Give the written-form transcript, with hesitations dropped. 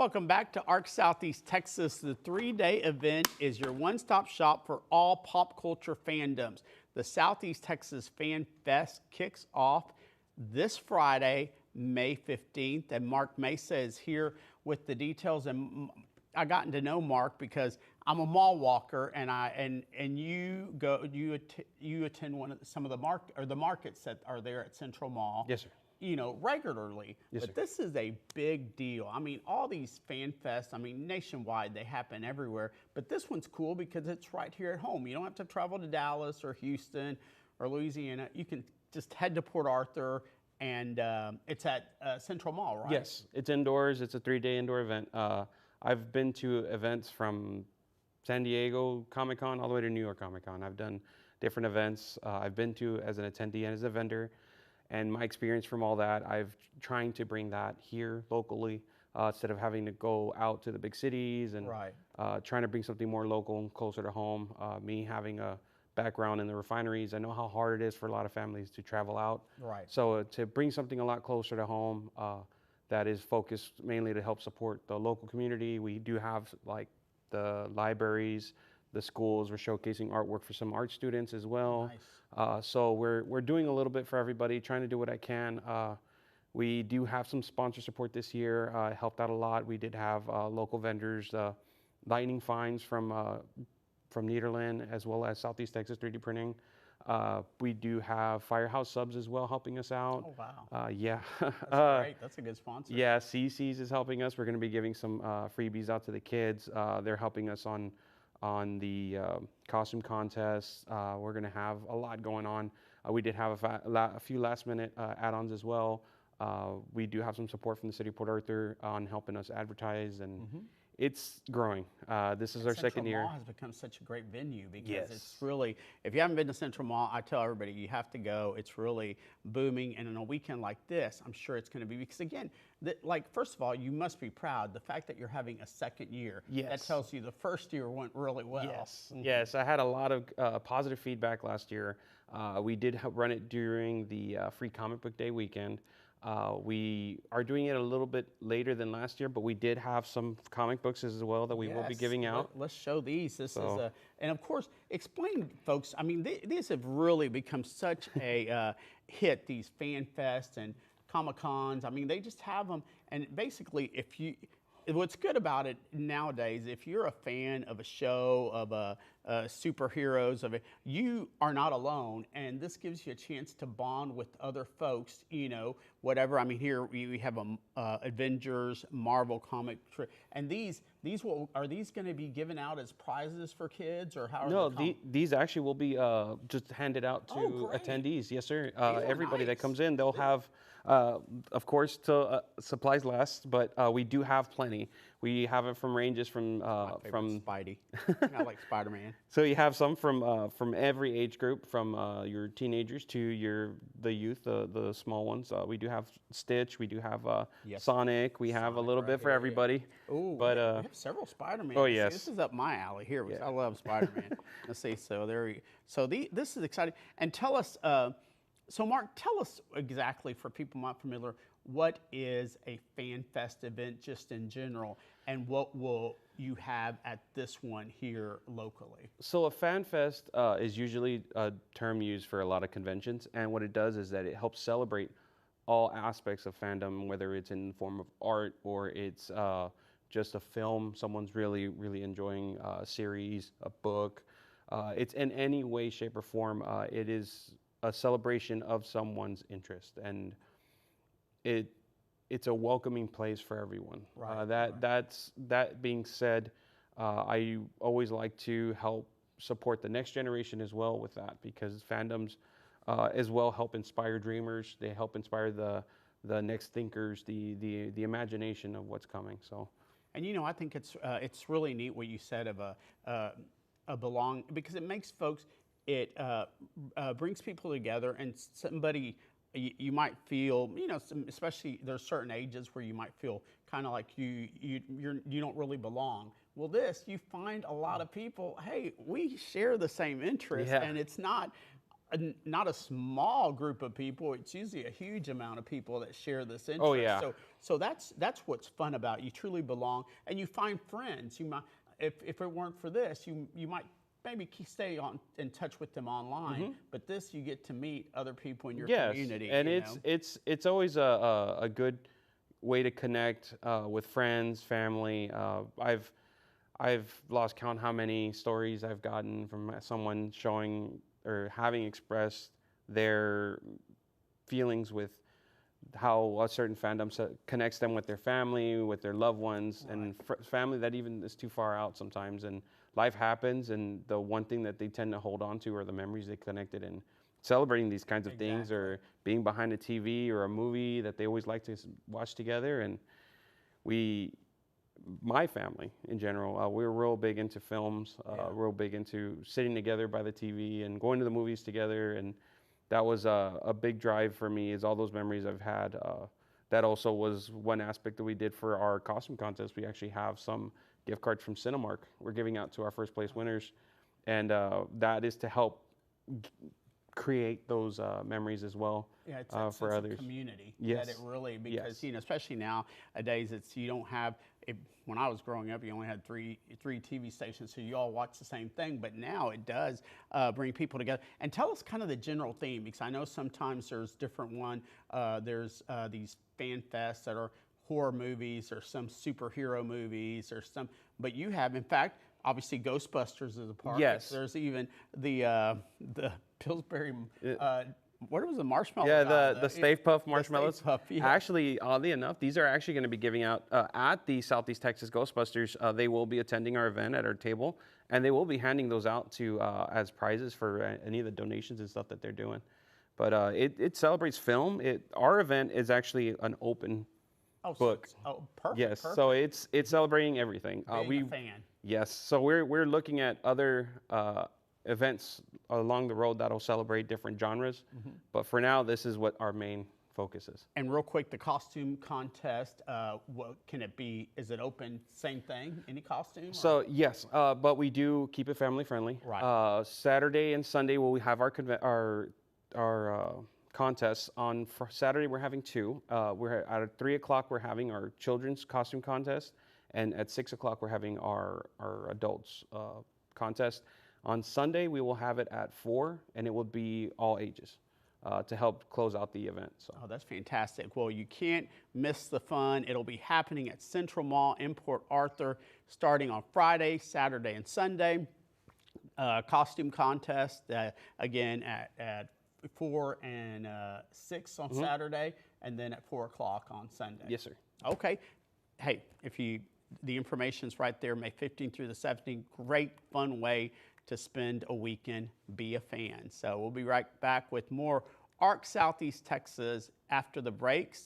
welcome back to ARC Southeast Texas. The three-day event is your one-stop shop for all pop culture fandoms. The Southeast Texas FanFest kicks off this Friday, May 15th, and Mark Mesa is here with the details. And I gotten to know Mark because I'm a mall walker, and you attend some of the markets that are there at Central Mall. Yes, sir. You know, regularly. Yes, but sir. This is a big deal. I mean, all these fan fests, I mean, nationwide, they happen everywhere. But this one's cool because it's right here at home. You don't have to travel to Dallas or Houston or Louisiana. You can just head to Port Arthur, and it's at Central Mall, right? Yes, it's indoors. It's a 3-day indoor event. I've been to events from San Diego Comic-Con all the way to New York Comic-Con. I've done different events. I've been to as an attendee and as a vendor. And my experience from all that, I've trying to bring that here locally instead of having to go out to the big cities and trying to bring something more local and closer to home. Me having a background in the refineries, I know how hard it is for a lot of families to travel out. Right. So to bring something a lot closer to home that is focused mainly to help support the local community. We do have like the libraries, the schools. We're showcasing artwork for some art students as well. Nice. So we're doing a little bit for everybody, trying to do what I can. We do have some sponsor support this year. Helped out a lot. We did have local vendors, Lightning Finds from Nederland, as well as Southeast Texas 3D Printing. We do have Firehouse Subs as well helping us out. Oh, wow. Yeah. That's great. That's a good sponsor. Yeah, CC's is helping us. We're going to be giving some freebies out to the kids. They're helping us on the costume contests. We're going to have a lot going on. We did have a few last minute add-ons as well. We do have some support from the city of Port Arthur on helping us advertise, and it's growing. This is our second year. Central Mall has become such a great venue because it's really, if you haven't been to Central Mall, I tell everybody you have to go. It's really booming, and on a weekend like this, I'm sure it's going to be, because again, first of all, you must be proud. The fact that you're having a second year, that tells you the first year went really well. Yes, yes, I had a lot of positive feedback last year. We did run it during the Free Comic Book Day weekend. We are doing it a little bit later than last year, but we did have some comic books as well that we will be giving out. Let's show these. This is and of course, explain, folks. I mean, these have really become such a hit. These fan fests and Comic Cons. I mean, they just have them. And basically, what's good about it nowadays, if you're a fan of a show, of superheroes, you are not alone, and this gives you a chance to bond with other folks, you know, whatever. I mean, here we have Avengers, Marvel comic, and are these going to be given out as prizes for kids, or how? No, these actually will be just handed out to attendees. Yes, sir. Everybody that comes in, they'll have. Of course, till supplies last, but we do have plenty. We have it from ranges from Spidey. I like Spider-Man. So you have some from every age group, from your teenagers to the youth, the small ones. We do have Stitch. We do have Sonic. We have a little bit for everybody. Ooh, but we have several Spider-Man. Oh yes, this is up my alley here. I love Spider-Man. Let's see. So there we. So this is exciting. And tell us. So Mark, tell us exactly, for people not familiar, what is a Fan Fest event just in general, and what will you have at this one here locally? So a Fan Fest is usually a term used for a lot of conventions, and what it does is that it helps celebrate all aspects of fandom, whether it's in the form of art or it's just a film someone's really, really enjoying, a series, a book. It's in any way, shape, or form. It is a celebration of someone's interest, and it's a welcoming place for everyone. That being said, I always like to help support the next generation as well with that, because fandoms as well help inspire dreamers. They help inspire the next thinkers, the imagination of what's coming. So, and you know, I think it's really neat what you said of a belong, because it makes folks. It brings people together, and somebody you might feel, you know, especially there's certain ages where you might feel kind of like you don't really belong. Well, you find a lot of people. Hey, we share the same interests, and it's not. not a small group of people. It's usually a huge amount of people that share this interest. Oh, yeah. So that's what's fun about it. You truly belong, and you find friends. You might, if it weren't for this, you might maybe stay in touch with them online. But this, you get to meet other people in your community. And it's always a good way to connect with friends, family. I've lost count how many stories I've gotten from someone showing or having expressed their feelings with how a certain fandom connects them with their family, with their loved ones, and family that even is too far out sometimes. And life happens, and the one thing that they tend to hold on to are the memories they connected in celebrating these kinds of things, or being behind a TV or a movie that they always like to watch together. And my family in general, we're real big into films, real big into sitting together by the TV and going to the movies together. And that was a big drive for me, is all those memories I've had. That also was one aspect that we did for our costume contest. We actually have some gift cards from Cinemark we're giving out to our first place winners. And that is to help create those memories as well. Yeah, it's a for sense others. Of community. Yes. That it really, because Yes. especially nowadays, you don't have. When I was growing up, you only had three TV stations, so you all watch the same thing. But now it does bring people together. And tell us kind of the general theme, because I know sometimes there's different one. There's these fan fests that are horror movies, or some superhero movies, or some. But you have, in fact, obviously Ghostbusters is a part. Yes. There's even the Pillsbury. What was the marshmallow? Yeah, guy? the Stay Puft marshmallows. Stay Puft, yeah. Actually, oddly enough, these are actually going to be giving out at the Southeast Texas Ghostbusters. They will be attending our event at our table, and they will be handing those out to as prizes for any of the donations and stuff that they're doing. But it celebrates film. Our event is actually an open book. Perfect. Yes, perfect. so it's celebrating everything. Being a fan. Yes, so we're looking at other events along the road that'll celebrate different genres. But for now, this is what our main focus is. And real quick, the costume contest, what can it be? Is it open? Same thing? Any costume? So yes, but we do keep it family friendly. Right. Saturday and Sunday we have our contests. On Saturday we're having two. We're at 3 o'clock we're having our children's costume contest, and at 6 o'clock we're having our adults contest. On Sunday, we will have it at 4, and it will be all ages to help close out the event. So. Oh, that's fantastic. Well, you can't miss the fun. It'll be happening at Central Mall in Port Arthur starting on Friday, Saturday, and Sunday. Costume contest, again, at 4 and 6 on Saturday, and then at 4 o'clock on Sunday. Yes, sir. Okay. Hey, the information's right there, May 15th through the 17th. Great, fun way to spend a weekend, be a fan. So we'll be right back with more ARC Southeast Texas after the breaks.